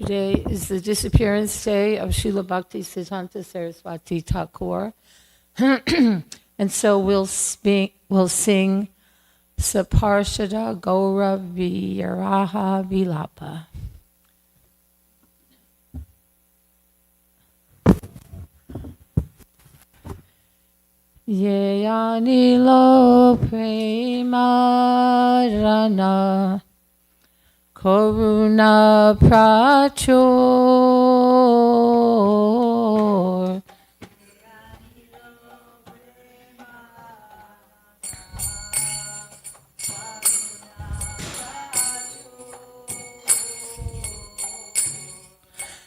Today is the disappearance day of Srila Bhakti Siddhanta Saraswati Thakur. And so we'll sing Saparshada Gaura Viraha Vilapa. Ye anilo premarana Koruna prachor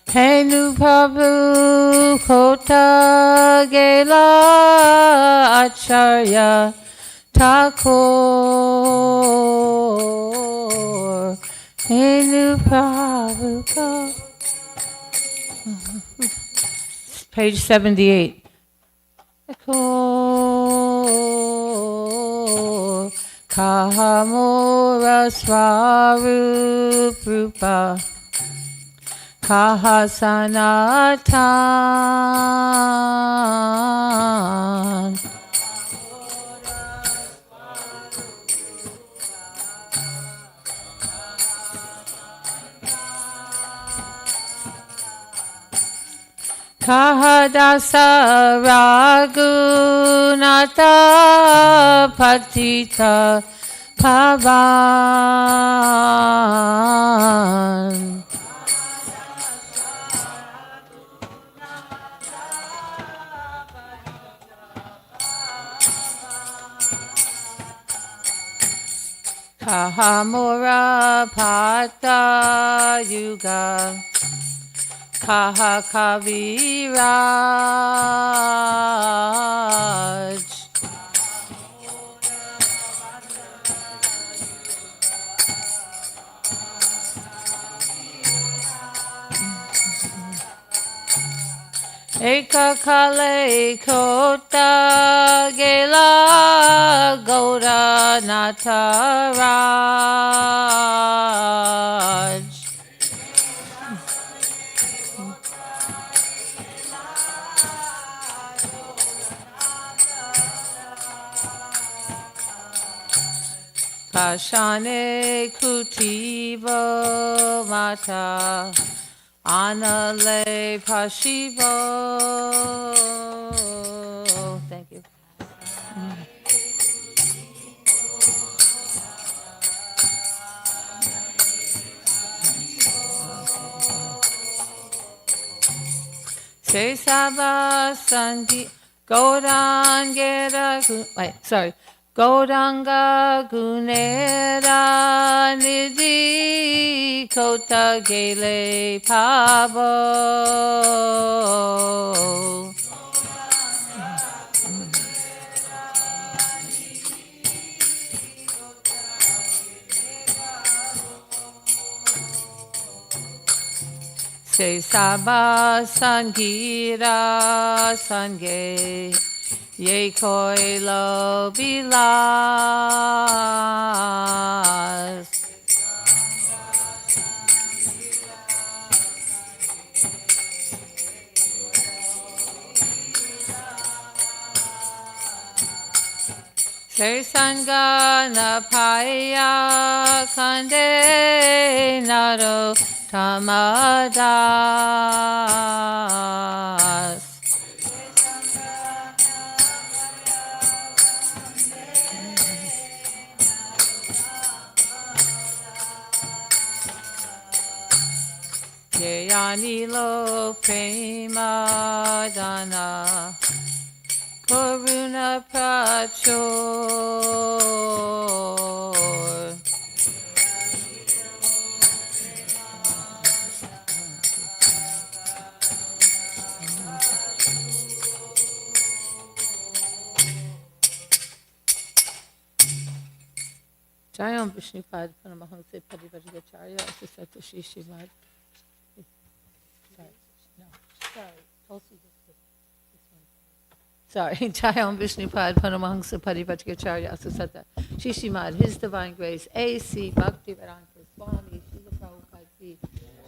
Henu Prabhu Kota Gela Acharya Thakur Henu Prabhu Page 78. Kahamora Swarup Rupa Kahasanatan Kahadasa Raghunata Patita Pavan. Kahamura Pata Yuga Kaha Kaviraj. Eka Kale Kota Gela Goda Nataraj. Kashane Kutivo Mata Anale Pashivo. Thank you. Se Saba Sangi Godangera. Wait, sorry. Godanga Gunera Nidhi Kota Gele Pavo. Se Saba Sangira Sange Ye koi lo bilas. Se sangana paya kande naro tamadas. Yanilo Prema Dana Karuna Prachor. Jayam Vishnupad Paramahansa Parivajacharya Asasata Shishimad. Sorry, Jayam Vishnupad Paramahansa Parivajacharya Asasata Shishimad, His Divine Grace, A.C. Bhaktivedanta Swami, Srila Prabhupada Ji,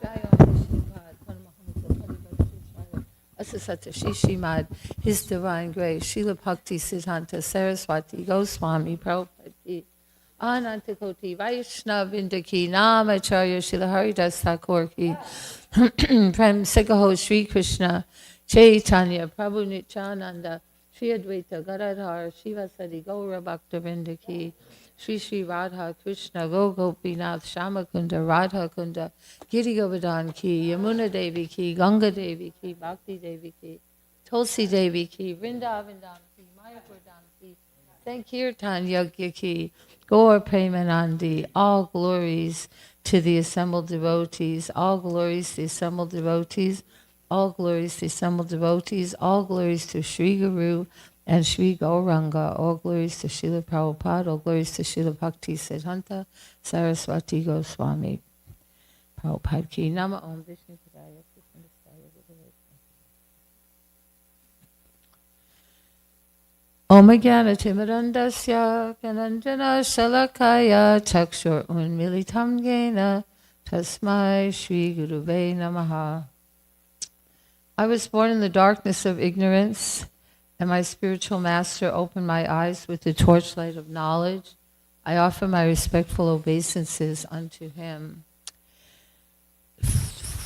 Jayam Vishnupad Paramahansa Parivajacharya Asasata Shishimad, His Divine Grace, Srila Bhakti Siddhanta Saraswati Goswami Prabhupada Ji, Anantakoti Vaishnavinda Ki Namacharya Srila Haridas Thakur Ki, Prem Sikaho Sri Krishna Chaitanya Prabhu Nityananda Sri Advaita Gadadhar Shivasadi Gaura Bhaktavinda Ki, Sri Sri Radha Krishna Gopinath Shamakunda Radha Kunda Giri Govardhan Ki, Yamuna Devi Ki, Ganga Devi Ki, Bhakti Devi Ki, Tulsi Devi Ki, Vrindavan Dham Ki, Mayapur Dham Ki, Sankirtan Yagya Ki, Gaur Premanandi. All glories to the assembled devotees, all glories to the assembled devotees, all glories to the assembled devotees, all glories to Sri Guru and Sri Gauranga, all glories to Srila Prabhupada, all glories to Srila Bhakti Siddhanta Saraswati Goswami. Prabhupada Ki Nama Om Vishnu Padaya Krishna Vistaya Gurave. Om Jnana Timirandasya Gyananjana Shalakaya Chakshur Unmilitam Yena Tasmai Shri Guruve Namaha. I was born in the darkness of ignorance, and my spiritual master opened my eyes with the torchlight of knowledge. I offer my respectful obeisances unto him.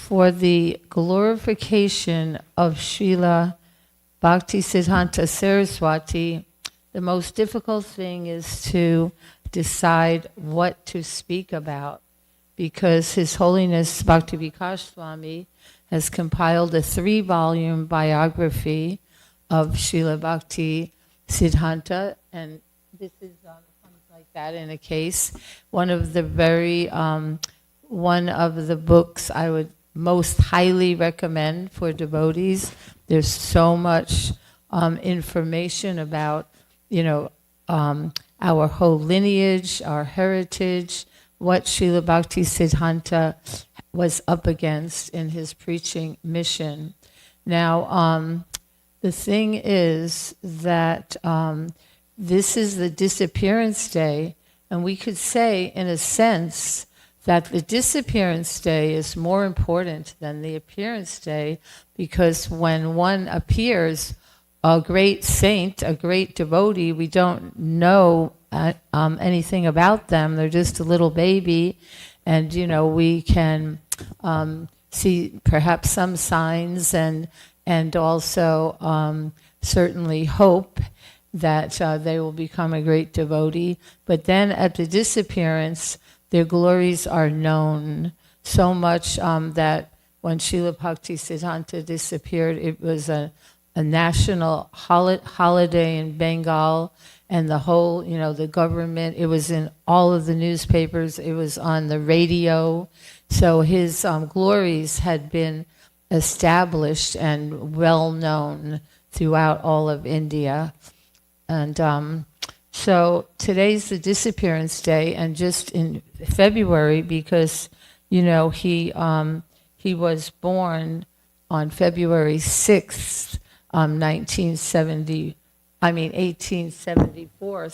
for the glorification of Srila Bhaktisiddhanta Saraswati, the most difficult thing is to decide what to speak about, because His Holiness Bhakti Vikas Swami has compiled a 3-volume biography of Srila Bhakti Siddhanta, and this is comes like that in a case. One of the books I would most highly recommend for devotees. There's so much information about, our whole lineage, our heritage, what Srila Bhakti Siddhanta was up against in his preaching mission. Now, the thing is that this is the disappearance day, and we could say, in a sense, that the disappearance day is more important than the appearance day, because when one appears, a great saint, a great devotee, we don't know anything about them. They're just a little baby, and we can see perhaps some signs and also certainly hope that they will become a great devotee. But then at the disappearance, their glories are known so much that when Srila Bhakti Siddhanta disappeared, it was a national holiday in Bengal, and the whole, the government, it was in all of the newspapers, it was on the radio. So his glories had been established and well known throughout all of India. And so today's the disappearance day, and just in February, because he was born on February 6th, 1874.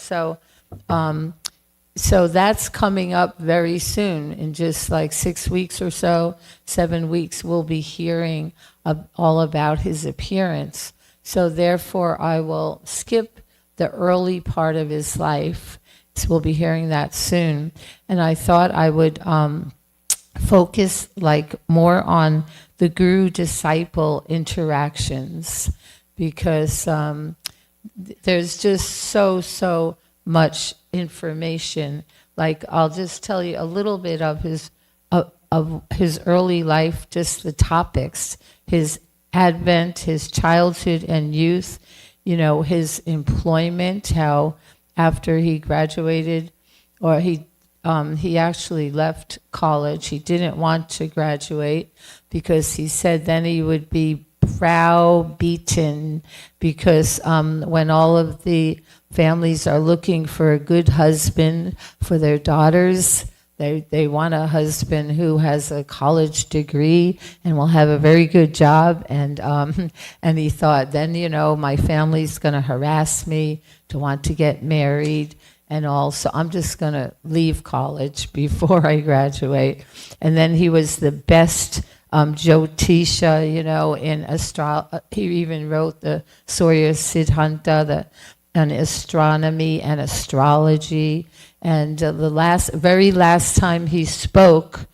So that's coming up very soon. In just like 6 weeks or so, 7 weeks, we'll be hearing all about his appearance. So therefore, I will skip the early part of his life. So we'll be hearing that soon. And I thought I would focus more on the guru-disciple interactions, because there's just so much information. I'll just tell you a little bit of his early life, just the topics, his advent, his childhood and youth, his employment, how after he graduated, or he actually left college. He didn't want to graduate because he said then he would be browbeaten, because when all of the families are looking for a good husband for their daughters, they want a husband who has a college degree and will have a very good job. And he thought, then my family's going to harass me to want to get married, and also I'm just going to leave college before I graduate. And then he was the best Jyotisha, in he even wrote the Surya Siddhanta, on astronomy and astrology. And the very last time he spoke,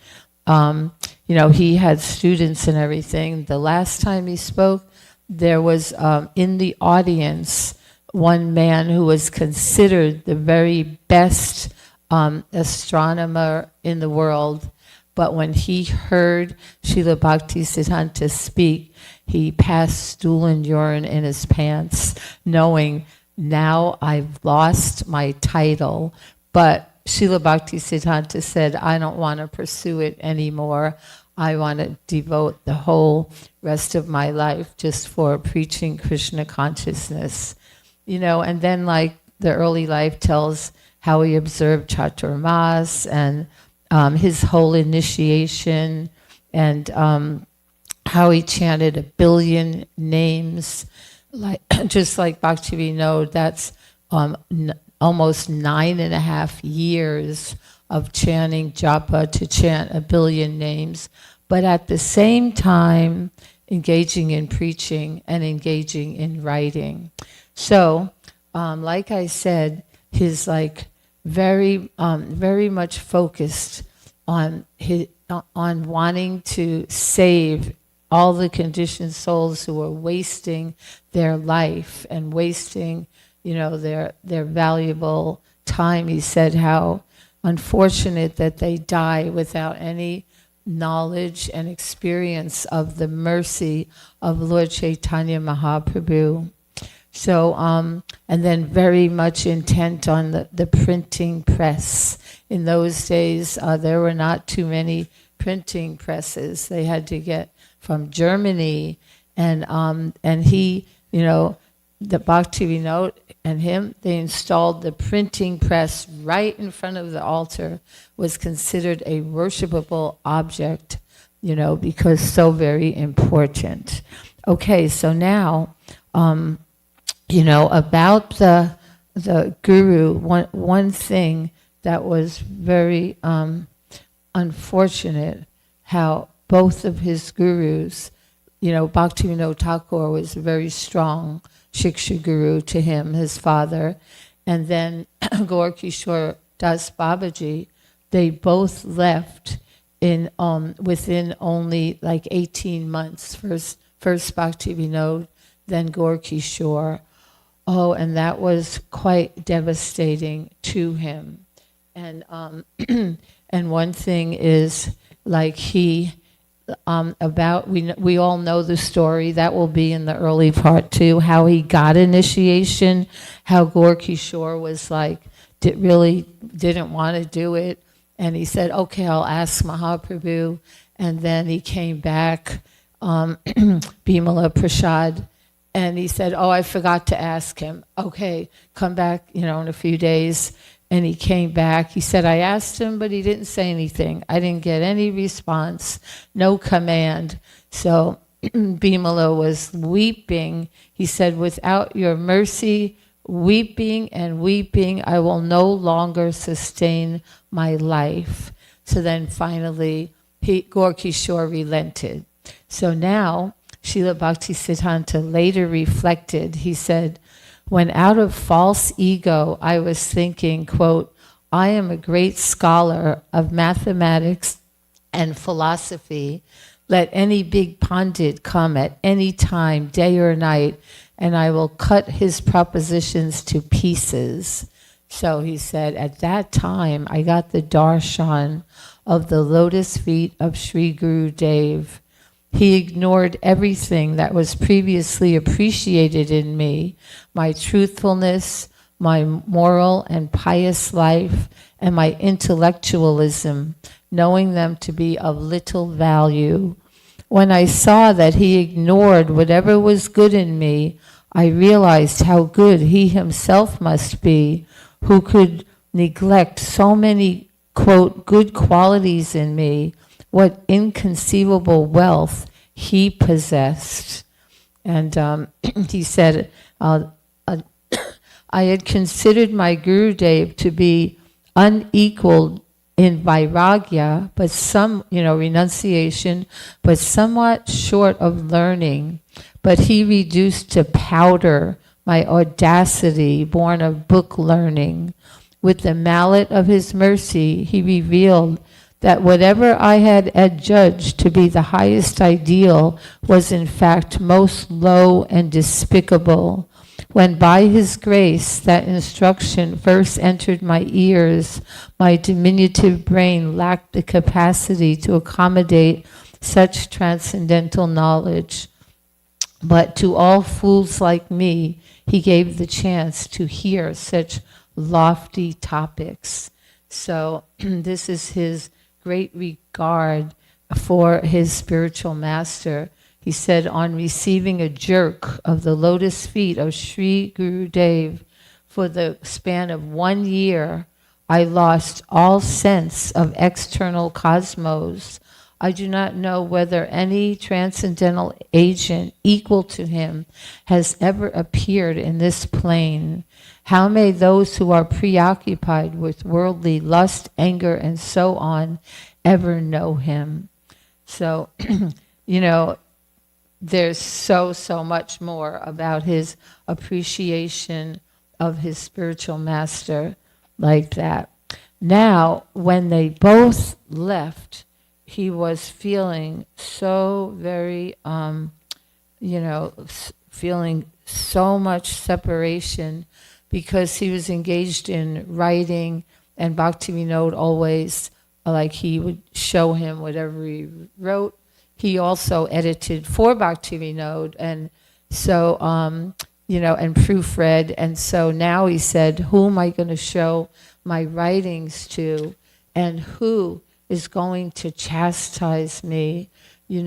he had students and everything. The last time he spoke, there was in the audience one man who was considered the very best astronomer in the world. But when he heard Srila Bhakti Siddhanta speak, he passed stool and urine in his pants, knowing, now I've lost my title. But Srila Bhakti Siddhanta said, I don't want to pursue it anymore. I want to devote the whole rest of my life just for preaching Krishna consciousness. And then the early life tells how he observed Chaturmas and his whole initiation, and how he chanted 1 billion names, just like Bhakti Vinod. That's almost 9.5 years of chanting japa to chant 1 billion names, but at the same time engaging in preaching and engaging in writing. So, like I said, his very much focused on on wanting to save all the conditioned souls who were wasting their life and wasting, their valuable time. He said how unfortunate that they die without any knowledge and experience of the mercy of Lord Chaitanya Mahaprabhu. So, and then very much intent on the printing press. In those days, there were not too many printing presses. They had to get from Germany, and he, the Bhaktivinoda and him, they installed the printing press right in front of the altar. Was considered a worshipable object, because so very important. Okay, so now, about the guru, one thing that was very unfortunate, how both of his gurus, Bhaktivinoda Thakur was a very strong Shiksha guru to him, his father, and then Gaur Kishore Das Babaji, they both left in within only like 18 months. First Bhaktivinoda, then Gaur Kishore. Oh, and that was quite devastating to him. And and one thing is, like he, we all know the story, that will be in the early part too, how he got initiation, how Gaur Kishore was like, really didn't want to do it, and he said, okay, I'll ask Mahaprabhu, and then he came back, Bimala Prasad, and he said, oh, I forgot to ask him. Okay, come back, in a few days. And he came back. He said, I asked him, but he didn't say anything. I didn't get any response, no command. So Bimala was weeping. He said, without your mercy, weeping and weeping, I will no longer sustain my life. So then finally, Gaur Kishore relented. So now, Srila Bhaktisiddhanta later reflected, he said, when out of false ego I was thinking, quote, I am a great scholar of mathematics and philosophy. Let any big pandit come at any time, day or night, and I will cut his propositions to pieces. So he said, at that time I got the darshan of the lotus feet of Sri Guru Dev. He ignored everything that was previously appreciated in me, my truthfulness, my moral and pious life, and my intellectualism, knowing them to be of little value. When I saw that he ignored whatever was good in me, I realized how good he himself must be, who could neglect so many, quote, good qualities in me, what inconceivable wealth he possessed. And he said, I had considered my Gurudev to be unequaled in vairagya, but renunciation, but somewhat short of learning. But he reduced to powder my audacity born of book learning. With the mallet of his mercy, he revealed that whatever I had adjudged to be the highest ideal was in fact most low and despicable. When by his grace that instruction first entered my ears, my diminutive brain lacked the capacity to accommodate such transcendental knowledge. But to all fools like me, he gave the chance to hear such lofty topics. So this is his great regard for his spiritual master. He said, on receiving a jerk of the lotus feet of Sri Guru Dev for the span of 1 year, I lost all sense of external cosmos. I do not know whether any transcendental agent equal to him has ever appeared in this plane. How may those who are preoccupied with worldly lust, anger, and so on ever know him? So, there's so much more about his appreciation of his spiritual master like that. Now, when they both left, he was feeling so very, feeling so much separation because he was engaged in writing, and Bhaktivinoda always, like, he would show him whatever he wrote. He also edited for Bhaktivinoda, and so, and proofread. And so now he said, who am I going to show my writings to, and who is going to chastise me? It's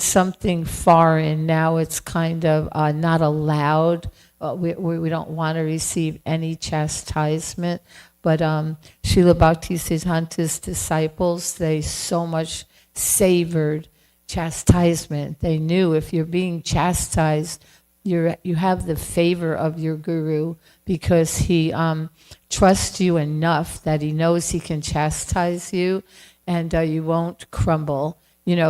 something foreign now. It's kind of not allowed. We don't want to receive any chastisement. But Srila Bhaktisiddhanta's disciples, they so much savored chastisement. They knew if you're being chastised, you have the favor of your guru, because he trusts you enough that he knows he can chastise you, and you won't crumble.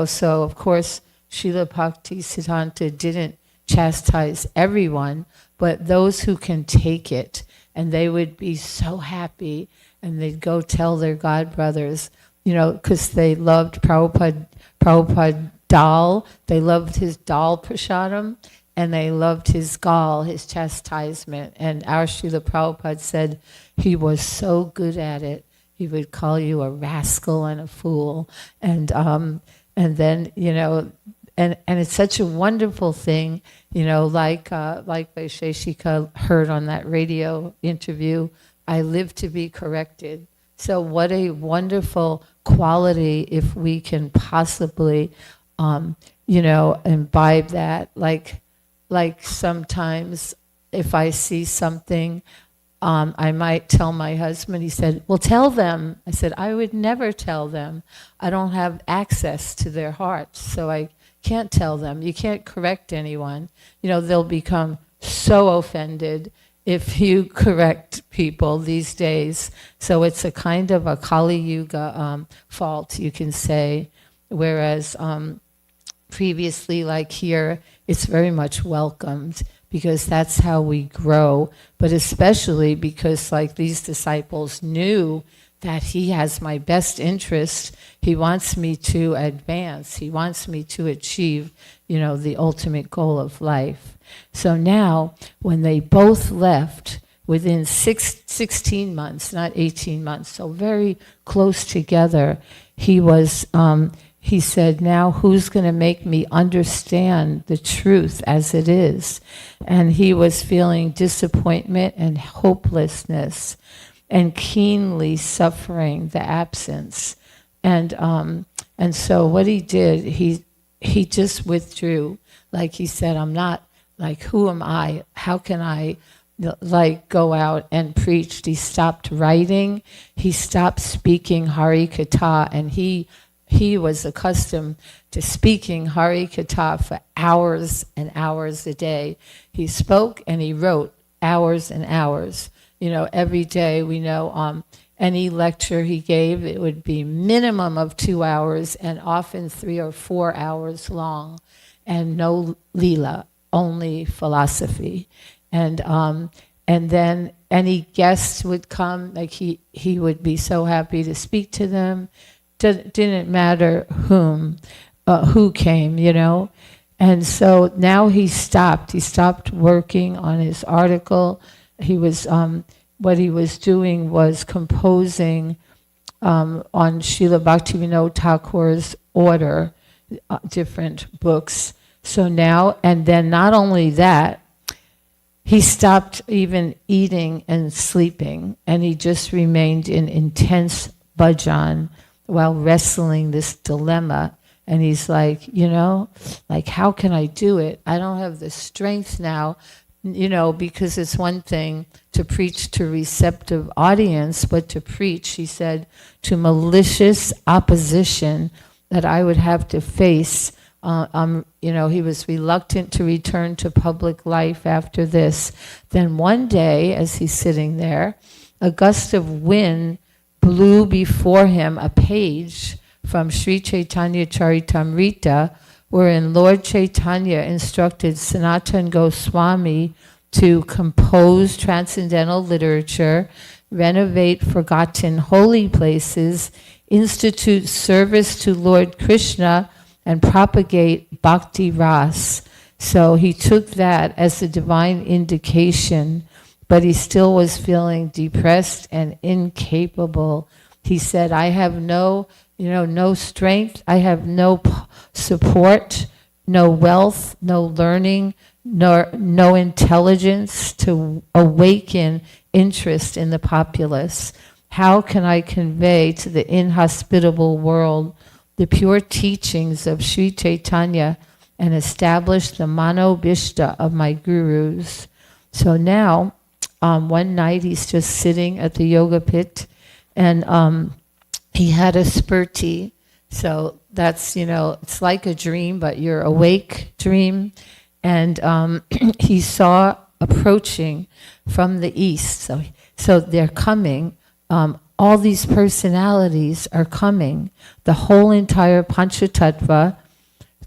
So of course, Srila Bhaktisiddhanta didn't chastise everyone, but those who can take it, and they would be so happy, and they'd go tell their godbrothers, because they loved Prabhupada Dal, they loved his Dal Prasadam, and they loved his gal, his chastisement. And our Srila Prabhupada said he was so good at it, he would call you a rascal and a fool. And then, and it's such a wonderful thing, like Vaisheshika heard on that radio interview, I live to be corrected. So what a wonderful quality if we can possibly, imbibe that. Like sometimes if I see something, I might tell my husband. He said, well, tell them. I said, I would never tell them. I don't have access to their hearts, so I can't tell them. You can't correct anyone. They'll become so offended if you correct people these days. So it's a kind of a Kali Yuga fault, you can say, whereas previously, like here, it's very much welcomed, because that's how we grow. But especially because, like, these disciples knew that he has my best interest. He wants me to advance. He wants me to achieve, the ultimate goal of life. So now, when they both left, within 16 months, not 18 months, so very close together, he said, now who's going to make me understand the truth as it is? And he was feeling disappointment and hopelessness and keenly suffering the absence. And so what he did, he just withdrew. Like he said, I'm not, like, who am I? How can I, go out and preach? He stopped writing. He stopped speaking Hari Katha, and he was accustomed to speaking Hari Katha for hours and hours a day. He spoke and he wrote hours and hours. Every day, we know any lecture he gave, it would be minimum of 2 hours and often 3 or 4 hours long, and no lila, only philosophy. And then any guests would come, like he would be so happy to speak to them. Didn't matter who came, And so now he stopped working on his article. He was, what he was doing was composing on Srila Bhaktivinoda Thakur's order, different books. So now, and then not only that, he stopped even eating and sleeping, and he just remained in intense bhajan while wrestling this dilemma. And he's like, how can I do it? I don't have the strength now, because it's one thing to preach to receptive audience, but to preach, he said, to malicious opposition that I would have to face. He was reluctant to return to public life after this. Then one day, as he's sitting there, a gust of wind blew before him a page from Sri Chaitanya Charitamrita, wherein Lord Chaitanya instructed Sanatana Goswami to compose transcendental literature renovate forgotten holy places, institute service to Lord Krishna, and propagate bhakti ras. So he took that as a divine indication, but he still was feeling depressed and incapable. He said, I have no strength, I have no support, no wealth, no learning, no intelligence to awaken interest in the populace. How can I convey to the inhospitable world the pure teachings of Sri Chaitanya and establish the manobishta of my gurus? So now, one night he's just sitting at the yoga pit, and he had a spurti. So that's, it's like a dream, but you're awake dream. And he saw approaching from the east. So they're coming. All these personalities are coming. The whole entire Panchatattva,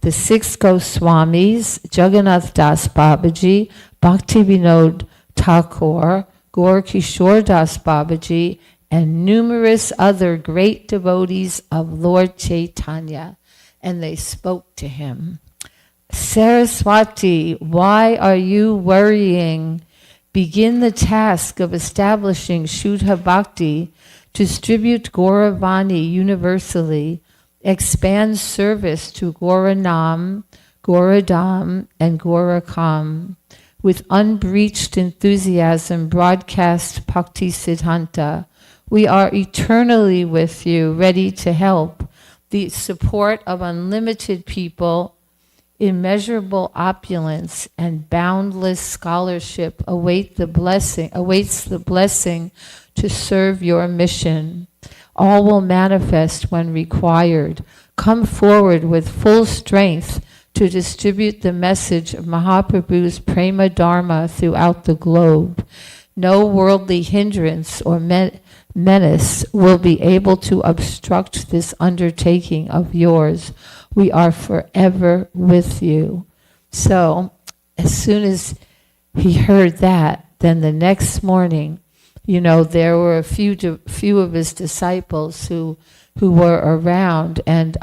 the 6 Goswamis, Jagannath Das Babaji, Bhakti Vinod Thakur, Gaur Kishore Das Babaji, and numerous other great devotees of Lord Chaitanya. And they spoke to him. Saraswati, why are you worrying? Begin the task of establishing Shuddha Bhakti, distribute Gauravani universally, expand service to Gauranam, Gauradam, and Gaurakam. With unbreached enthusiasm, broadcast Bhakti Siddhanta. We are eternally with you, ready to help. The support of unlimited people, immeasurable opulence, and boundless scholarship awaits the blessing to serve your mission. All will manifest when required. Come forward with full strength to distribute the message of Mahaprabhu's Prema Dharma throughout the globe. No worldly hindrance or menace will be able to obstruct this undertaking of yours. We are forever with you. So, as soon as he heard that, then the next morning, there were a few of his disciples who were around, and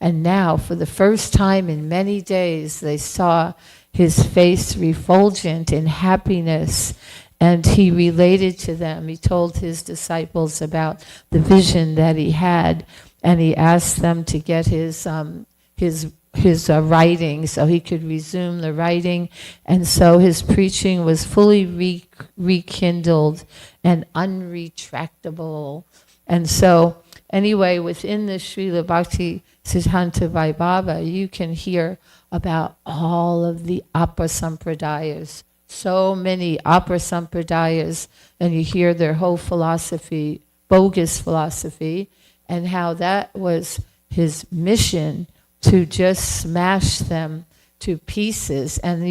now, for the first time in many days, they saw his face refulgent in happiness. And he related to them. He told his disciples about the vision that he had, and he asked them to get his writing so he could resume the writing. And so his preaching was fully rekindled and unretractable. And so, anyway, within the Srila Bhakti Siddhanta Vaibhava, you can hear about all of the Apasampradayas. So many Apasampradayas, and you hear their whole philosophy, bogus philosophy, and how that was his mission, to just smash them to pieces. And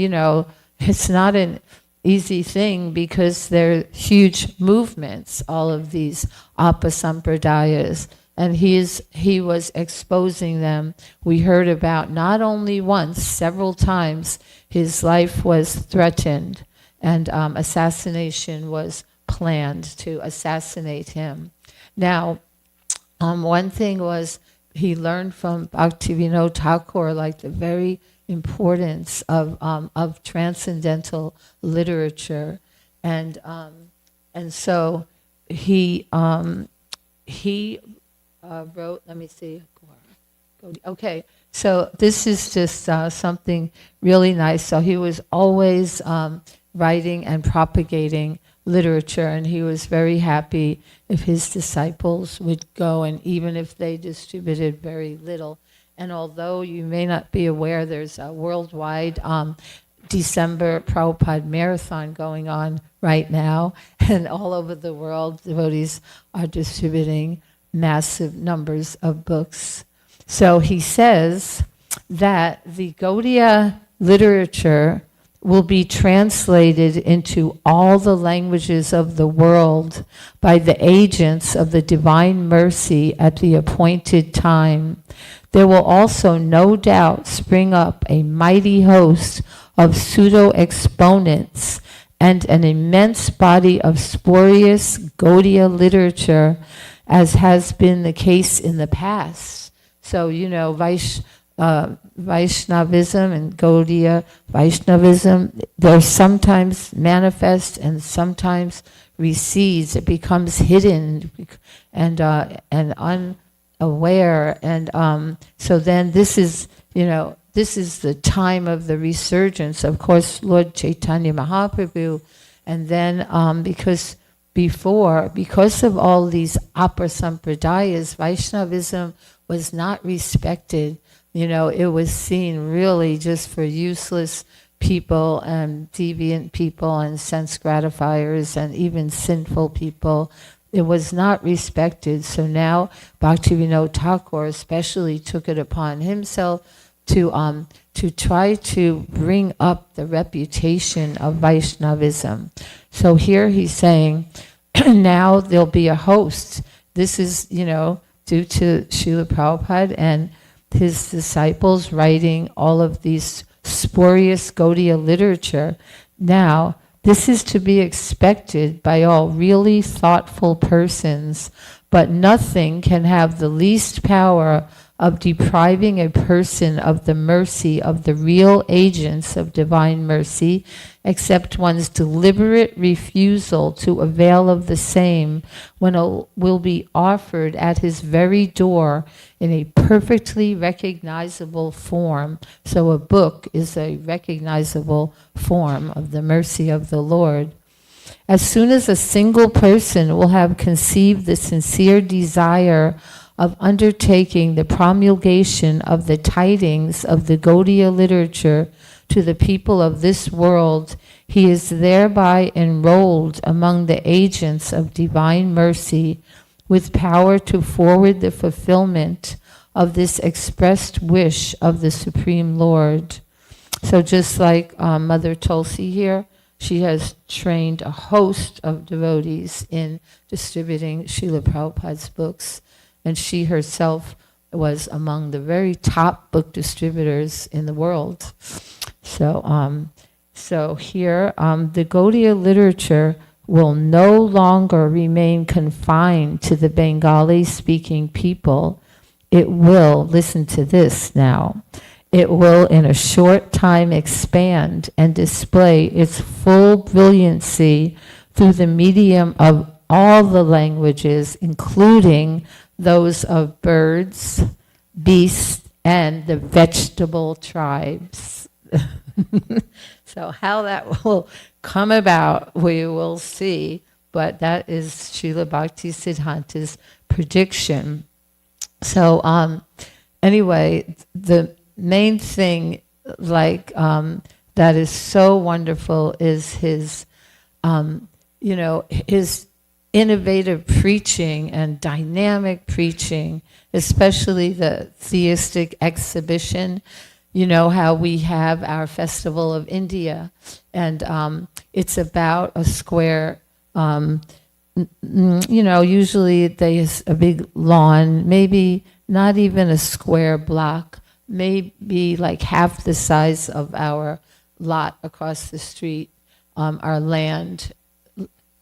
it's not an easy thing because they're huge movements, all of these Apasampradayas. And he was exposing them. We heard about not only once, several times, his life was threatened, and assassination was planned to assassinate him. Now, one thing was he learned from Bhaktivinoda Thakur, like the very importance of transcendental literature, and so he wrote. Let me see. Okay, so this is just something really nice. So he was always writing and propagating literature, and he was very happy if his disciples would go, and even if they distributed very little. And although you may not be aware, there's a worldwide December Prabhupada Marathon going on right now, and all over the world, devotees are distributing massive numbers of books. So he says that the Gaudiya literature will be translated into all the languages of the world by the agents of the divine mercy at the appointed time. There will also no doubt spring up a mighty host of pseudo-exponents and an immense body of spurious Gaudiya literature, as has been the case in the past. So, Vaishnavism and Gaudiya Vaishnavism, they're sometimes manifest and sometimes recedes. It becomes hidden and unaware. And so then this is the time of the resurgence. Of course, Lord Chaitanya Mahaprabhu, and then because of all these aprasampradayas, Vaishnavism was not respected. It was seen really just for useless people and deviant people and sense gratifiers and even sinful people. It was not respected. So now Bhaktivinoda Thakur especially took it upon himself to try to bring up the reputation of Vaishnavism. So here he's saying, now there'll be a host. This is, due to Srila Prabhupada and his disciples writing all of these spurious Gaudiya literature. Now, this is to be expected by all really thoughtful persons, but nothing can have the least power of depriving a person of the mercy of the real agents of divine mercy, except one's deliberate refusal to avail of the same when it will be offered at his very door in a perfectly recognizable form. So a book is a recognizable form of the mercy of the Lord. As soon as a single person will have conceived the sincere desire of undertaking the promulgation of the tidings of the Gaudiya literature to the people of this world, he is thereby enrolled among the agents of divine mercy, with power to forward the fulfillment of this expressed wish of the Supreme Lord. So just like Mother Tulsi here, she has trained a host of devotees in distributing Srila Prabhupada's books. And she herself was among the very top book distributors in the world. So here, the Gaudiya literature will no longer remain confined to the Bengali-speaking people. It will, listen to this now, it will in a short time expand and display its full brilliancy through the medium of all the languages, including those of birds, beasts, and the vegetable tribes. So how that will come about, we will see, but that is Srila Bhaktisiddhanta's prediction. So anyway, the main thing that is so wonderful is his, his innovative preaching and dynamic preaching, especially the theistic exhibition. You know how we have our Festival of India, and it's about a square, usually there's a big lawn, maybe not even a square block, maybe like half the size of our lot across the street, our land,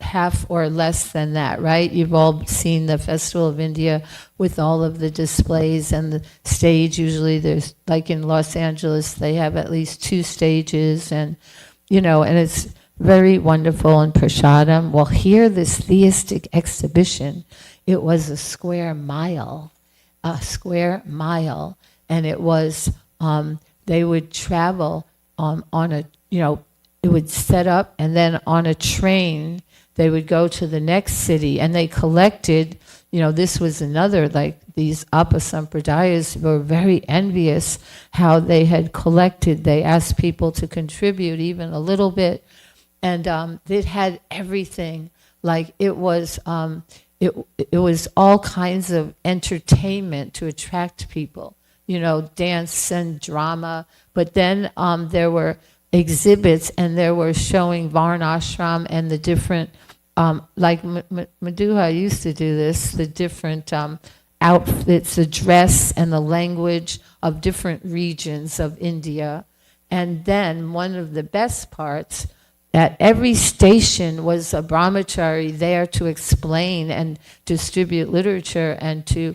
half or less than that, right? You've all seen the Festival of India with all of the displays and the stage. Usually there's, like in Los Angeles, they have at least 2 stages, and and it's very wonderful and prasadam. Well, here, this theistic exhibition, it was a square mile, and it was, they would travel on a, it would set up, and then on a train, they would go to the next city, and they collected, this was another, like these Apasampradayas were very envious how they had collected. They asked people to contribute even a little bit, and it had everything. Like it was all kinds of entertainment to attract people, dance and drama. But then there were exhibits, and they were showing Varnashram and the different, like Madhuha used to do this, the different outfits, the dress and the language of different regions of India. And then one of the best parts, at every station was a brahmachari there to explain and distribute literature and to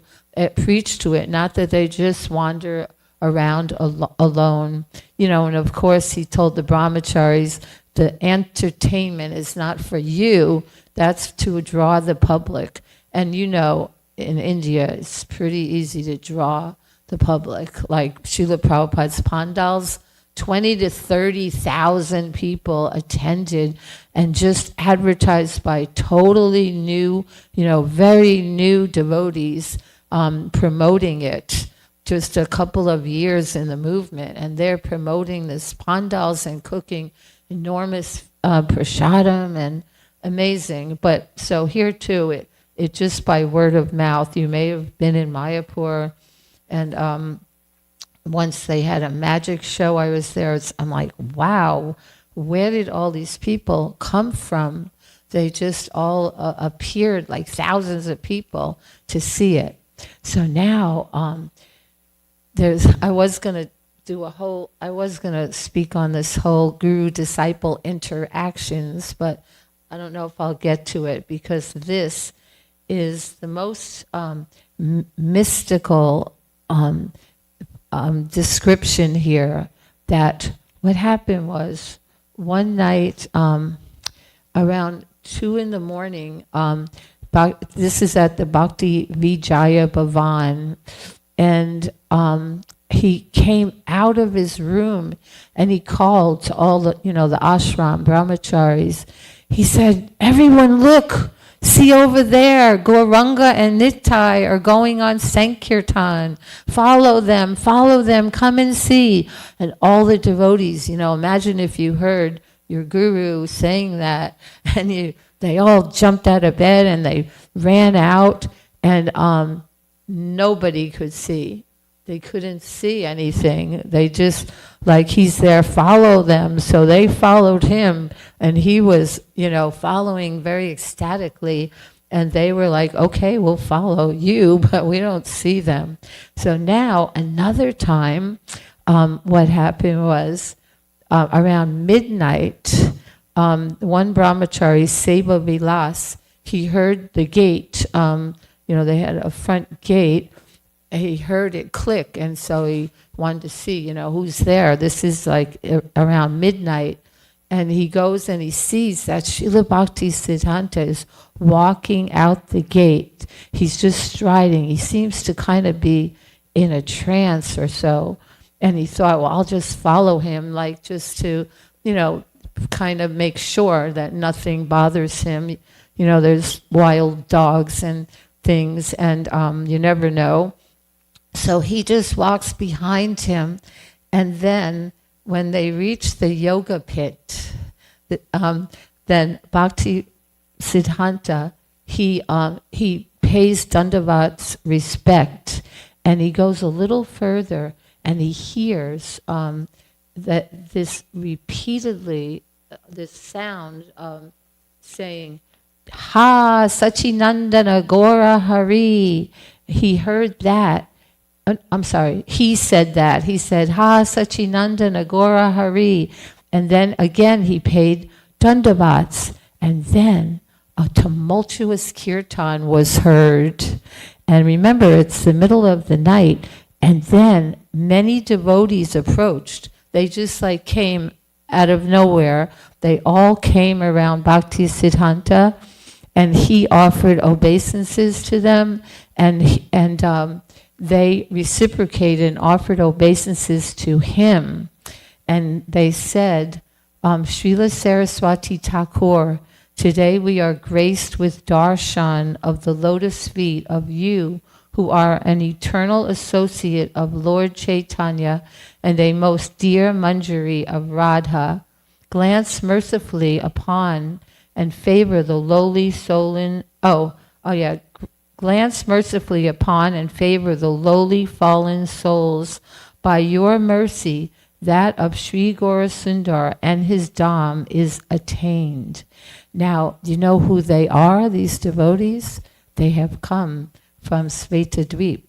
preach to it, not that they just wander around alone. And of course he told the brahmacharis, the entertainment is not for you, that's to draw the public. And in India, it's pretty easy to draw the public. Like Srila Prabhupada's pandals, 20 to 30,000 people attended and just advertised by totally new, very new devotees promoting it. Just a couple of years in the movement, and they're promoting this pandals and cooking enormous prasadam and amazing. But so here too, it just by word of mouth. You may have been in Mayapur, and once they had a magic show, I was there. I'm like, wow, where did all these people come from? They just all appeared, like thousands of people, to see it. So now I was going to speak on this whole guru-disciple interactions, but I don't know if I'll get to it, because this is the most mystical description here. That what happened was, one night around 2 a.m, this is at the Bhakti Vijaya Bhavan, and he came out of his room and he called to all the ashram brahmacharis. He said, everyone look, see over there, Gauranga and Nittai are going on Sankirtan. Follow them, come and see. And all the devotees, imagine if you heard your guru saying that, and they all jumped out of bed and they ran out, and nobody could see. They couldn't see anything. They just, like, he's there, follow them. So they followed him, and he was, following very ecstatically. And they were like, okay, we'll follow you, but we don't see them. So now, another time, what happened was, around midnight, one brahmachari, Seva Vilas, he heard the gate, they had a front gate. He heard it click, and so he wanted to see, who's there. This is like around midnight. And he goes and he sees that Srila Bhakti Siddhanta is walking out the gate. He's just striding. He seems to kind of be in a trance or so. And he thought, well, I'll just follow him, like just to, kind of make sure that nothing bothers him. There's wild dogs and things, and you never know. So he just walks behind him, and then when they reach the yoga pit, then Bhakti Siddhanta, he pays Dandavat's respect, and he goes a little further, and he hears that this repeatedly, this sound saying, Ha Sachinandana Gora Hari. He heard that. I'm sorry, he said that. He said, Ha Sachinandana Gora Hari. And then again he paid Dandavats. And then a tumultuous kirtan was heard. And remember, it's the middle of the night. And then many devotees approached. They just like came out of nowhere. They all came around Bhakti Siddhanta, and he offered obeisances to them, and they reciprocated and offered obeisances to him. And they said, Srila Saraswati Thakur, today we are graced with darshan of the lotus feet of you, who are an eternal associate of Lord Chaitanya and a most dear manjari of Radha. Glance mercifully upon and favor the lowly glance mercifully upon and favor the lowly fallen souls. By your mercy, that of Sri Gaurasundar and his Dham is attained. Now, do you know who they are, these devotees? They have come from Svetadvip.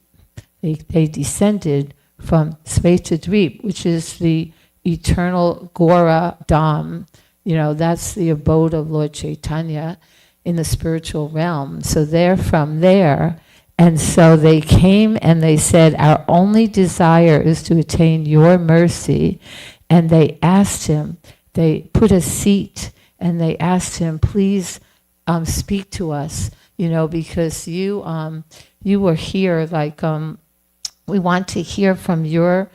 They descended from Svetadvip, which is the eternal Gaura Dham. that's the abode of Lord Chaitanya in the spiritual realm. So they're from there. And so they came and they said, our only desire is to attain your mercy. And they asked him, they put a seat and they asked him, please speak to us, because you were here, we want to hear from your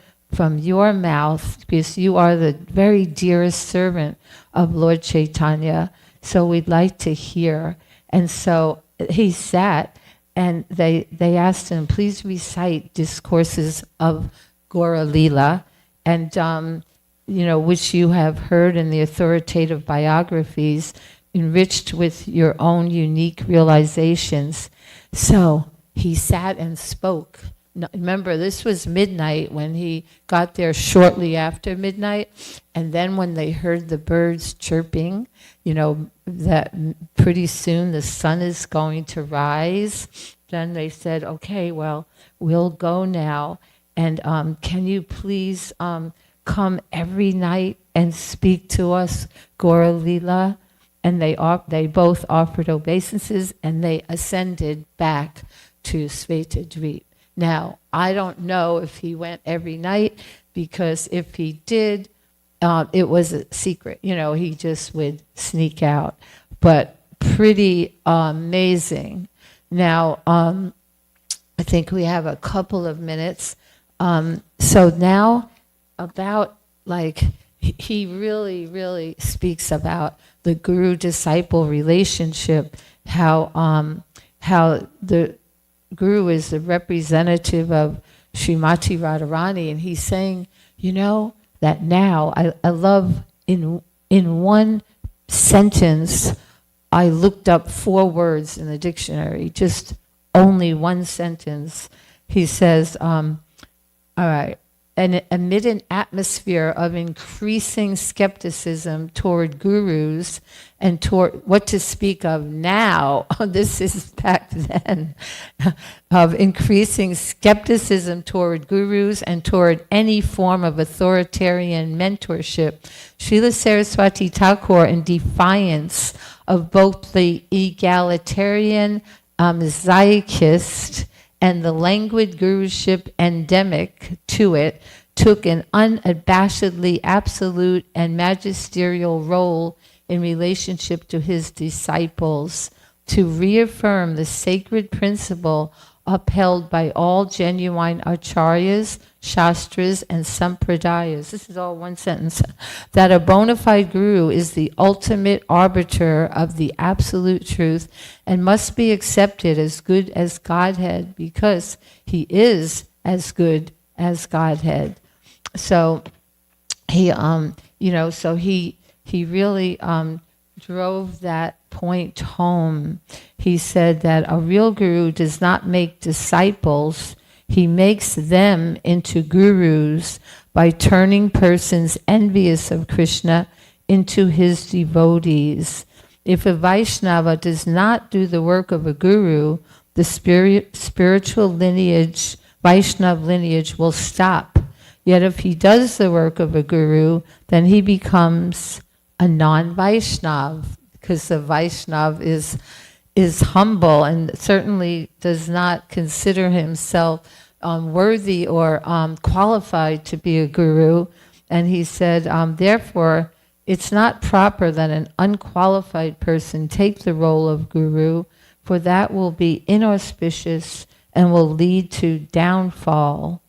mouth, because you are the very dearest servant of Lord Chaitanya. So we'd like to hear. And so he sat, and they asked him, please recite discourses of Gaura Lila, and which you have heard in the authoritative biographies, enriched with your own unique realizations. So he sat and spoke. Remember, this was midnight when he got there, shortly after midnight. And then when they heard the birds chirping, that pretty soon the sun is going to rise, then they said, okay, well, we'll go now. And can you please come every night and speak to us, Gaura Lila? And they both offered obeisances, and they ascended back to Svetadvip. Now, I don't know if he went every night, because if he did, it was a secret. He just would sneak out. But pretty amazing. Now, I think we have a couple of minutes. So now, about he really, really speaks about the guru-disciple relationship, how the Guru is the representative of Srimati Radharani, and he's saying, that now, I love in one sentence, I looked up 4 words in the dictionary, just only one sentence. He says, all right, and amid an atmosphere of increasing skepticism toward gurus and toward what to speak of now, this is back then, of increasing skepticism toward gurus and toward any form of authoritarian mentorship, Srila Saraswati Thakur, in defiance of both the egalitarian Zayikist and the languid guruship endemic to it, took an unabashedly absolute and magisterial role in relationship to his disciples, to reaffirm the sacred principle upheld by all genuine acharyas, shastras, and sampradayas. This is all one sentence. That a bona fide guru is the ultimate arbiter of the absolute truth and must be accepted as good as Godhead, because he is as good as Godhead. So he, he really drove that point home. He said that a real guru does not make disciples, he makes them into gurus by turning persons envious of Krishna into his devotees. If a Vaishnava does not do the work of a guru, the spiritual lineage, Vaishnava lineage, will stop. Yet if he does the work of a guru, then he becomes a non-Vaishnav, because the Vaishnav is humble and certainly does not consider himself worthy or qualified to be a guru. And he said, therefore, it's not proper that an unqualified person take the role of guru, for that will be inauspicious and will lead to downfall.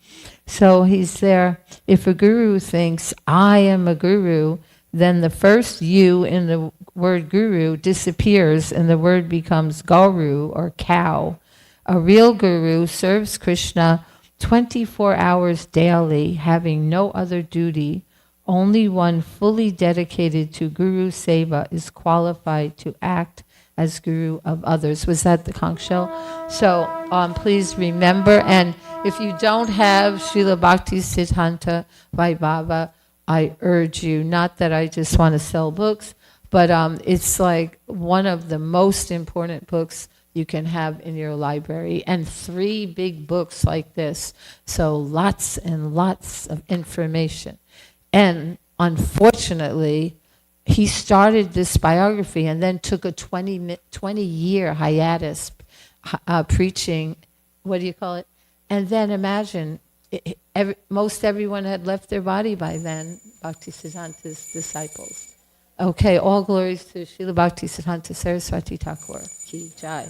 So he's there, if a guru thinks, I am a guru, then the first you in the word guru disappears and the word becomes gauru, or cow. A real guru serves Krishna 24 hours daily, having no other duty. Only one fully dedicated to guru seva is qualified to act as guru of others. Was that the conch shell? So please remember, and if you don't have Srila Bhakti Siddhanta Vaibhava, I urge you, not that I just want to sell books, but it's like one of the most important books you can have in your library, and 3 big books like this, so lots and lots of information. And unfortunately, he started this biography and then took a 20-year hiatus preaching, what do you call it? And then imagine, most everyone had left their body by then, Bhaktisiddhanta's disciples. Okay, all glories to Srila Bhaktisiddhanta Saraswati Thakur ki jai.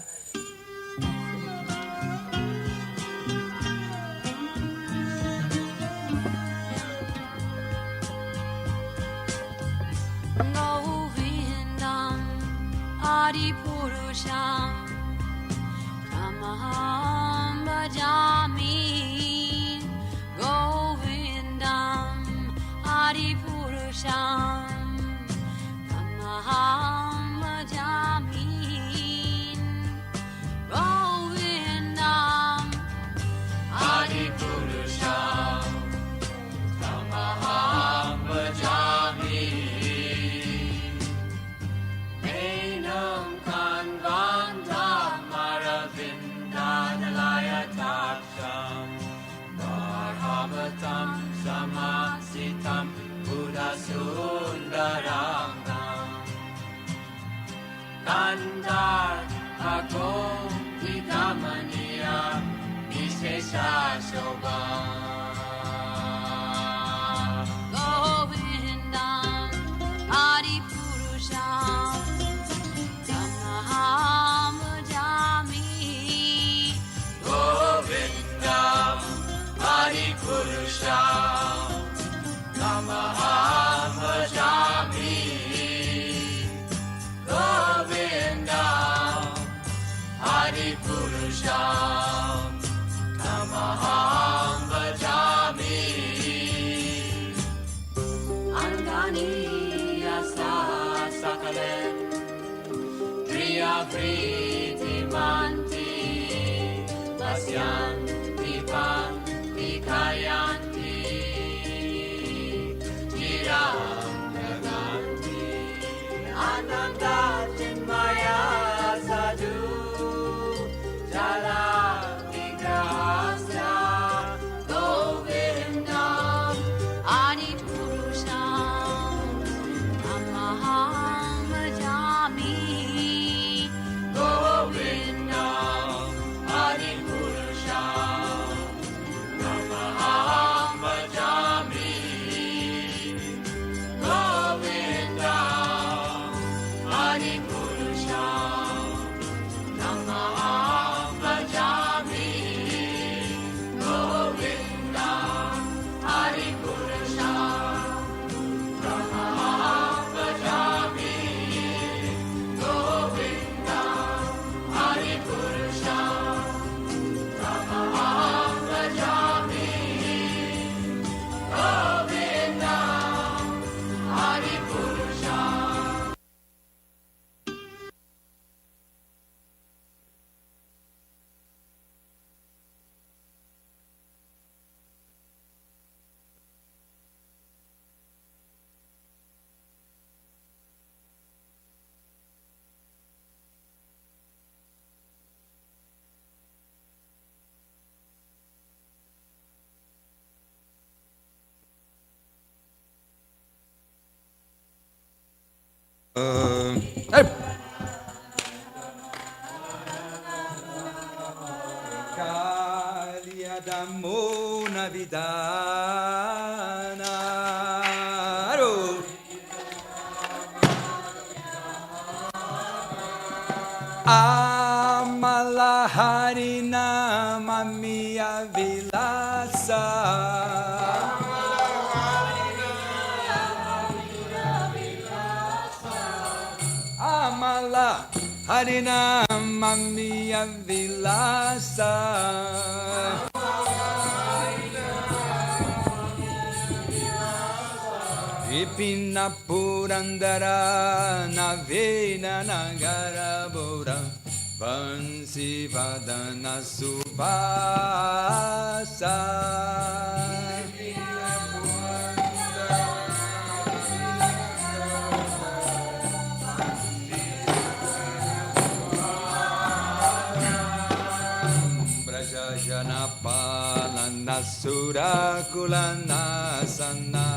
Govindam Adipurusham Tamaham Bhajami. Govindam Adipurusham Tamaham Bhajami. Govindam Adipurusham Tamaham Bhajami. Enam Kanvandam Aravindanalayataksham Varhavatam Samasitam Buddhasundaranam Kandar Agom Vikamaniya Vishesha Shobham. Govindam Adipurusham Tamaham Bhajami. Govindam Adipurusham Tamaham Bhajami. Govindam Adipurusham Tamaham Bhajami. Angani Yasa Sakalen Kriya Priti Manti Pasyanti Panti Kayanti Jiram Naganti Ananda Chinmaya Sadhu Jala Vigrahasya Govindam Adipurusham Tamaham Bhajami. Govindam Adipurusham Tamaham Bhajami. Govindam Adipurusham Tamaham Bhajami. Govindam Adipurusham Tamaham Bhajami. Govindam Adipurusham Tamaham Bhajami. Govindam Adipurusham. Kaliadamo Navidana Amala Harina Mamia Vilasa Amala Harina Mamia Vilasa Vipina Purandara Navena Nagara Bora Vansi Vadana Subhasa Brajajana Palana Surakulana Sana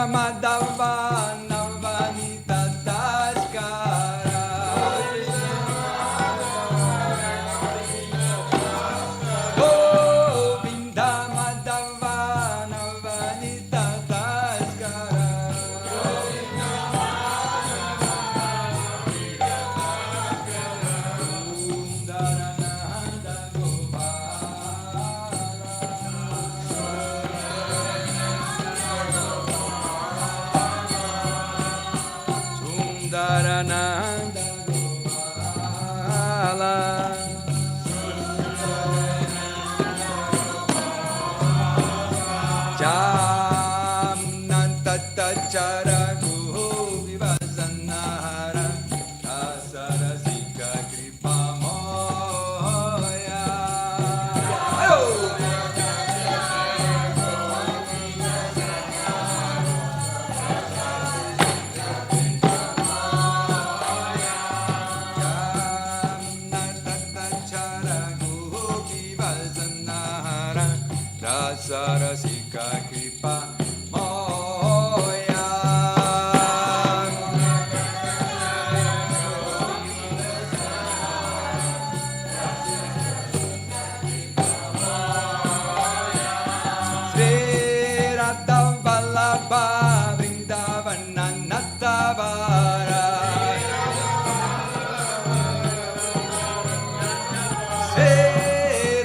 Madhava Navanita Daskara. Govinda Madhava Navanita Daskara. Sundarananda Sundarananda Gopala Jamnantachara Guho Vivasanahara Asarasika Kripa Moya. Sarasika Kripa Moya. Sri Radha Vallabha Vrindavana Natavara. Sri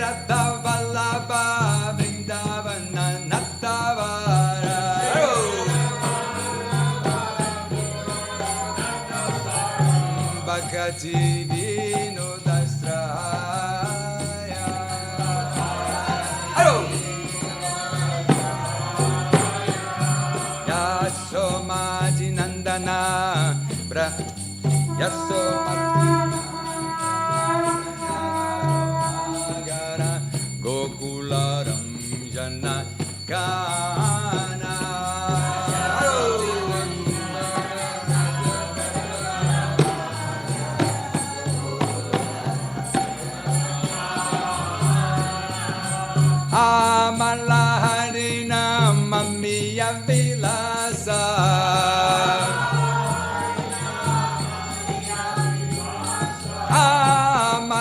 Radha Vallabha Vrindavana Natavara. Bhakti Vinodastraya. Yasomati Nandana Yasomati Nagara Gokularam Jana Gana. Amalaharina Mamiya Vilasa.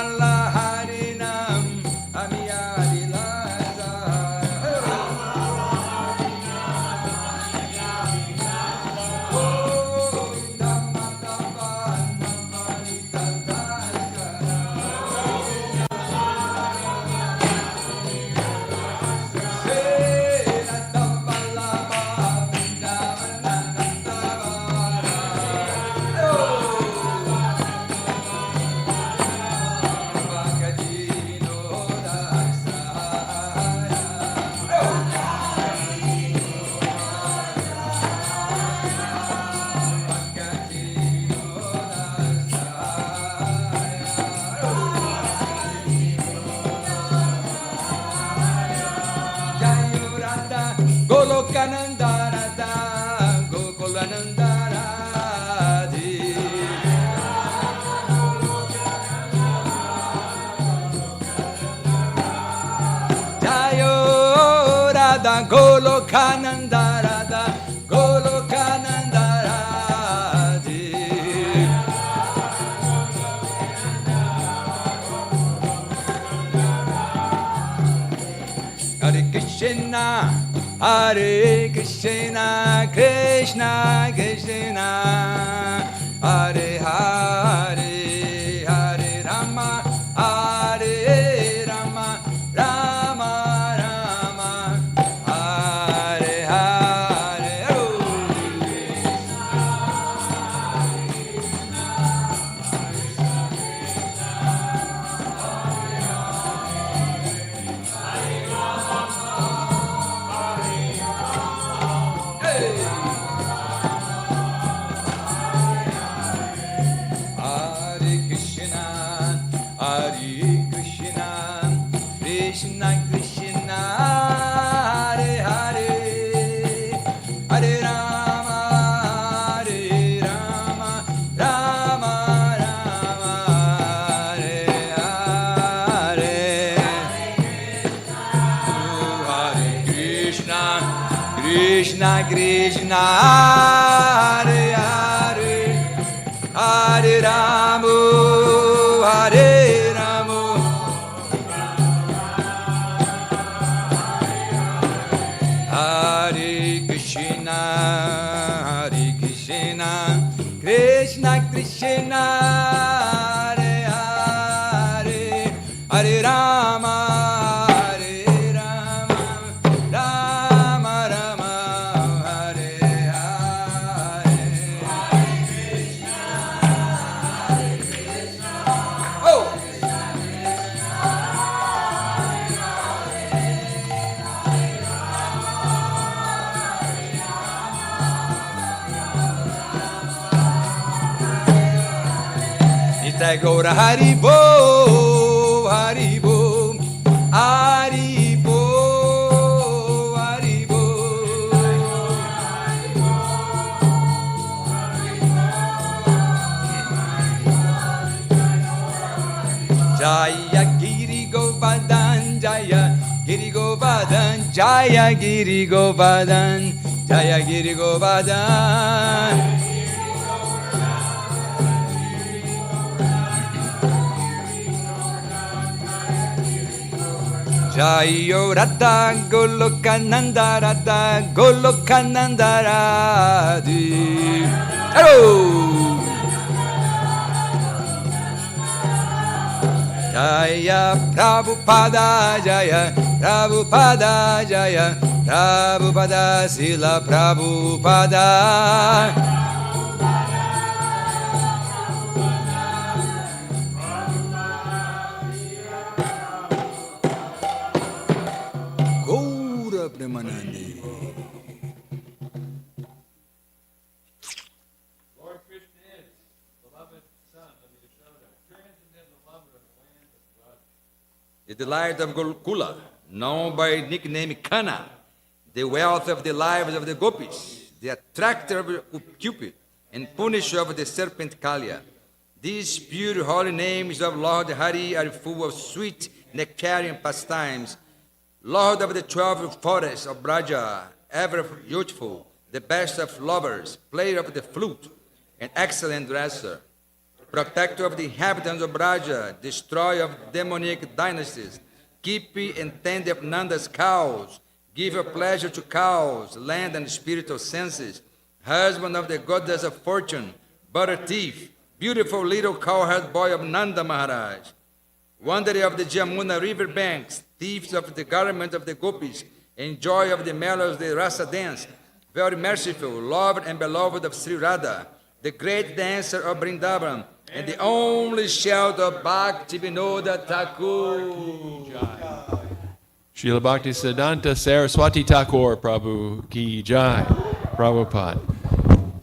Amalaharina Mamiya Vilasa. Golokanandarada, Gokulanandaradi. Jayo Radha Golokanandarada, Golokanandaradi. Hare Krishna, Hare Krishna, Krishna Krishna, Hare Hare, Hare Rama, Hare Rama, Rama Rama, Hare Hare. Hare Krishna, Krishna Krishna, Hare Hare, Hare Rama, Hare Rama, Rama Rama, Hare Hare. Hare Krishna, Krishna Krishna Hare Hare Hare Rama Hare Rama Hare Krishna Krishna Krishna Hare Hare Hare Rama Gora Haribo, Haribo, Haribo, Haribo. Jaya Giri Govardhan, Jaya Giri Govardhan, Jaya Giri Govardhan, Jaya Giri Govardhan. Jayo Radha Goloka Nanda Radha Goloka Nanda Radhi. Hello. Jaya Prabhupada Jaya Prabhupada Jaya Prabhupada Sila Prabhupada. Lord Krishna is beloved son of Yashoda, transcendental lover of the land of blood. The delight of Gokula, known by nickname Kana, the wealth of the lives of the gopis, the attractor of Cupid, and punisher of the serpent Kalia. These pure holy names of Lord Hari are full of sweet nectarian pastimes. Lord of the 12 forests of Braja, ever youthful, the best of lovers, player of the flute, an excellent dresser, protector of the inhabitants of Braja, destroyer of demoniac dynasties, keeper and tender of Nanda's cows, giver of pleasure to cows, land and spiritual senses, husband of the goddess of fortune, butter thief, beautiful little cowherd boy of Nanda Maharaj, wanderer of the Jamuna river banks, thieves of the garment of the gopis, and joy of the mellows of the rasa dance, very merciful, loved and beloved of Sri Radha, the great dancer of Vrindavan, and the only shelter of Bhakti Vinoda Thakur. Srila Bhakti Siddhanta Saraswati Thakur Prabhu Ki Jai, Prabhupada.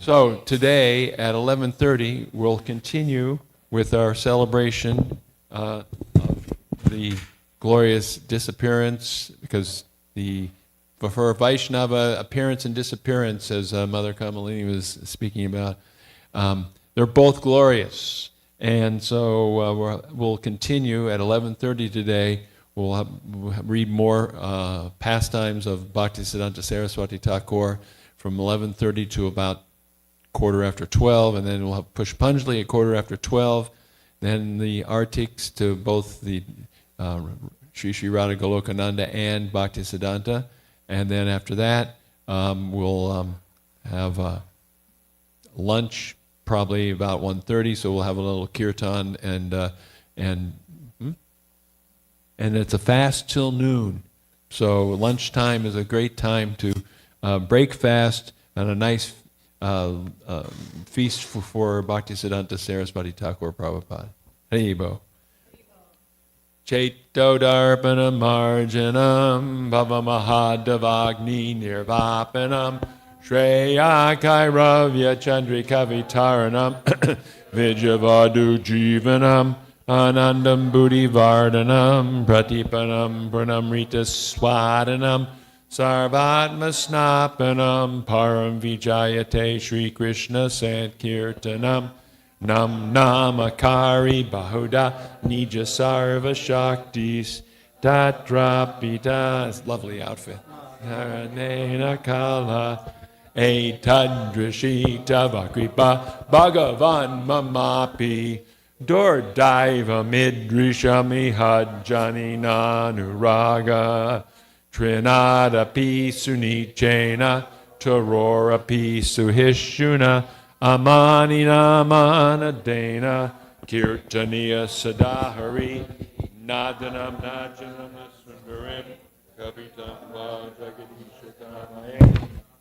So today at 11:30 we'll continue with our celebration of the glorious disappearance, because for Vaishnava appearance and disappearance, as Mother Kamalini was speaking about, they're both glorious. And so we'll continue at 11:30 today. We'll read more pastimes of Bhaktisiddhanta Saraswati Thakur from 11:30 to about 12:15, and then we'll have Pushpanjali at 12:15, then the artics to both the Sri Sri Radha Golokananda and Bhaktisiddhanta, and then after that we'll have lunch probably about 1:30, so we'll have a little kirtan, and it's a fast till noon. So lunchtime is a great time to break fast and a nice feast for Bhaktisiddhanta Saraswati Thakur Prabhupada. Haribo. Chaito darpana marjanam bhava mahadavagni nirvapanam Shreya Kairavya Chandrika Vitaranam Vijavadu Jivanam Anandam Buddhi Vardhanam Pratipanam Pranamrita Swadanam Sarvatma Snapanam Param Vijayate Shri Krishna Sankirtanam Nam Namakari Bahuda Nija Sarva Shaktis Tatrapita. Lovely outfit. Haranena Kala Etadrishita Vakripa Bhagavan Mamapi Dordaiva Midrishami Hajjani Nanuraga Trinada Pi Sunichena Tarora Pi Suhishuna Amani Namana Dana Kirtaniya Sadahari Nadanam Najanam Sundarim Kapitam Vajagadishakamaye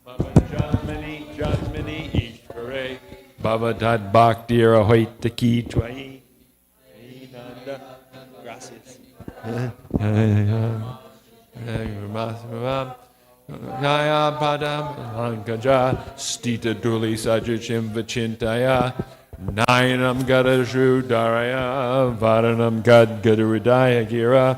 Baba Janmani Ishvare Baba Dad Bhaktira Hoitaki Twai Nanda. Gracias. Jaya Padam Hankaja Stita Duli Sajuchim Vachintaya Nayanam Gadashu Daraya Varanam Gad Gadarudaya Gira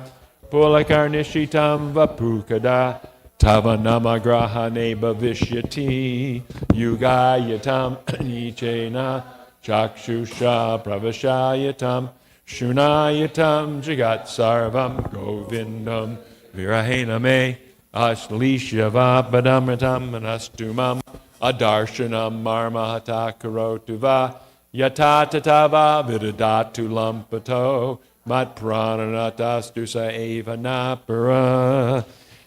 Pulakarnishitam Vapukada Tavanama Grahane Bhavishyati Yugayatam Nichena Chakshusha Pravashayatam Shunayatam Jagat Sarvam Govindam Virahename Ashlishyava Padamritam Manastumam Adarshanam Marmahata Karotuva Yatatatava Vidadatu Lampato Mat Prananatastusa Eva Napara.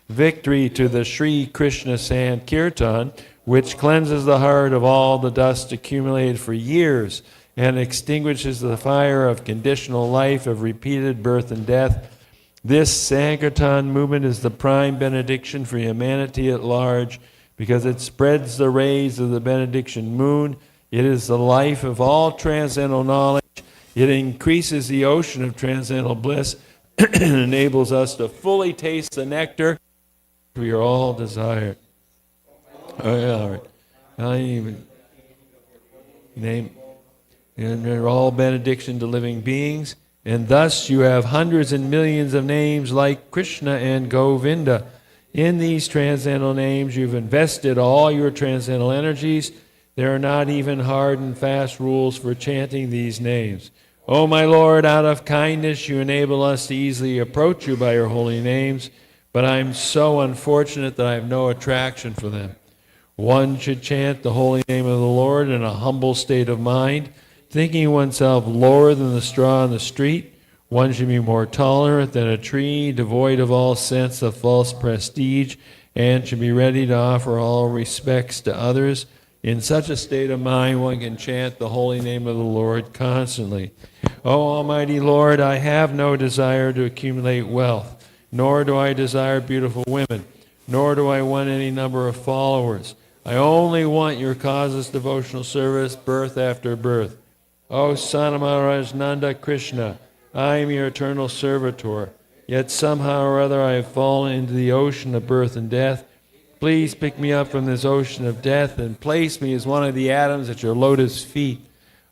Victory to the Sri Krishna Sankirtan, which cleanses the heart of all the dust accumulated for years and extinguishes the fire of conditional life of repeated birth and death. This Sankirtan movement is the prime benediction for humanity at large because it spreads the rays of the benediction moon. It is the life of all transcendental knowledge. It increases the ocean of transcendental bliss and enables us to fully taste the nectar we are all desired. All right. Name. And they're all benediction to living beings. And thus you have hundreds and millions of names like Krishna and Govinda. In these transcendental names, you've invested all your transcendental energies. There are not even hard and fast rules for chanting these names. O my Lord, out of kindness you enable us to easily approach you by your holy names, but I'm so unfortunate that I have no attraction for them. One should chant the holy name of the Lord in a humble state of mind, thinking oneself lower than the straw on the street. One should be more tolerant than a tree, devoid of all sense of false prestige, and should be ready to offer all respects to others. In such a state of mind, one can chant the holy name of the Lord constantly. O Almighty Lord, I have no desire to accumulate wealth, nor do I desire beautiful women, nor do I want any number of followers. I only want your causeless devotional service, birth after birth. O Son of Maharaj Nanda Krishna, I am your eternal servitor, yet somehow or other I have fallen into the ocean of birth and death. Please pick me up from this ocean of death and place me as one of the atoms at your lotus feet.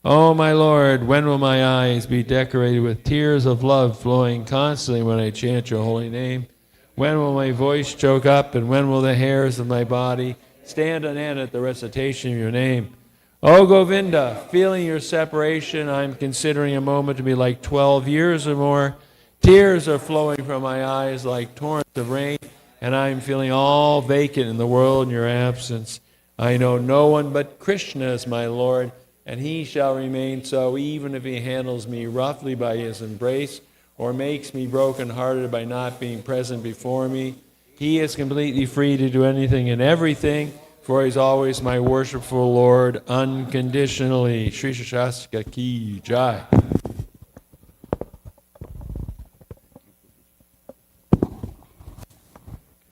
Oh, my Lord, when will my eyes be decorated with tears of love flowing constantly when I chant your holy name? When will my voice choke up, and when will the hairs of my body stand on end at the recitation of your name? Oh, Govinda, feeling your separation, I'm considering a moment to be like 12 years or more. Tears are flowing from my eyes like torrents of rain, and I'm feeling all vacant in the world in your absence. I know no one but Krishna is my Lord, and he shall remain so even if he handles me roughly by his embrace or makes me broken-hearted by not being present before me. He is completely free to do anything and everything, for he's always my worshipful Lord unconditionally. Shri Shastra Ki Jai.